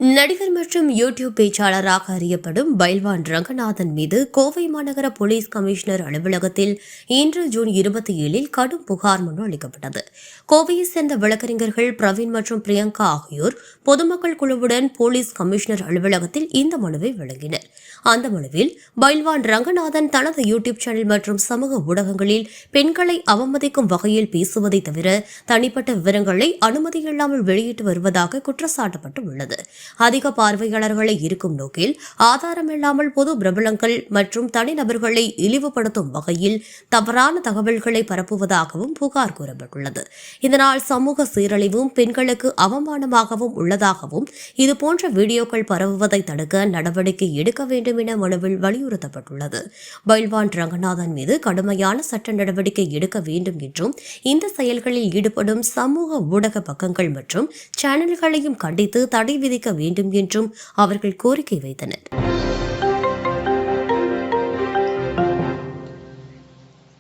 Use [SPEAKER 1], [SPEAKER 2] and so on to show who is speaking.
[SPEAKER 1] நடிகர் மற்றும் யூடியூப் பேச்சாளராக அறியப்படும் பைல்வான் ரங்கநாதன் மீது கோவை மாநகர போலீஸ் கமிஷனர் அலுவலகத்தில் இன்று ஜூன் 27 கடும் புகார் மனு அளிக்கப்பட்டது. கோவையைச் சேர்ந்த வழக்கறிஞர்கள் பிரவீன் மற்றும் பிரியங்கா ஆகியோர் பொதுமக்கள் குழுவுடன் போலீஸ் கமிஷனர் அலுவலகத்தில் இந்த மனுவை வழங்கினர். அந்த மனுவில் பைல்வான் ரங்கநாதன் தனது யூடியூப் சேனல் மற்றும் சமூக ஊடகங்களில் பெண்களை அவமதிக்கும் வகையில் பேசுவதை தவிர தனிப்பட்ட விவரங்களை அனுமதியில்லாமல் வெளியிட்டு வருவதாக குற்றச்சாட்டப்பட்டுள்ளது. அதிக பார்வையாளர்களை இருக்கும் நோக்கில் ஆதாரமில்லாமல் பொது பிரபலங்கள் மற்றும் தனிநபர்களை இழிவுபடுத்தும் வகையில் தவறான தகவல்களை பரப்புவதாகவும் புகார் கூறப்பட்டுள்ளது. இதனால் சமூக சீரழிவும் பெண்களுக்கு அவமானமாகவும் உள்ளதாகவும் இதுபோன்ற வீடியோக்கள் பரவுவதை தடுக்க நடவடிக்கை எடுக்க வேண்டும் என மனுவில் வலியுறுத்தப்பட்டுள்ளது. பைல்வான் ரங்கநாதன் மீது கடுமையான சட்ட நடவடிக்கை எடுக்க வேண்டும் என்றும் இந்த செயல்களில் ஈடுபடும் சமூக ஊடக பக்கங்கள் மற்றும் சேனல்களையும் கண்டித்து தடை விதிக்க வேண்டும் என்றும் அவர்கள் கோரிக்கை வைத்தனர்.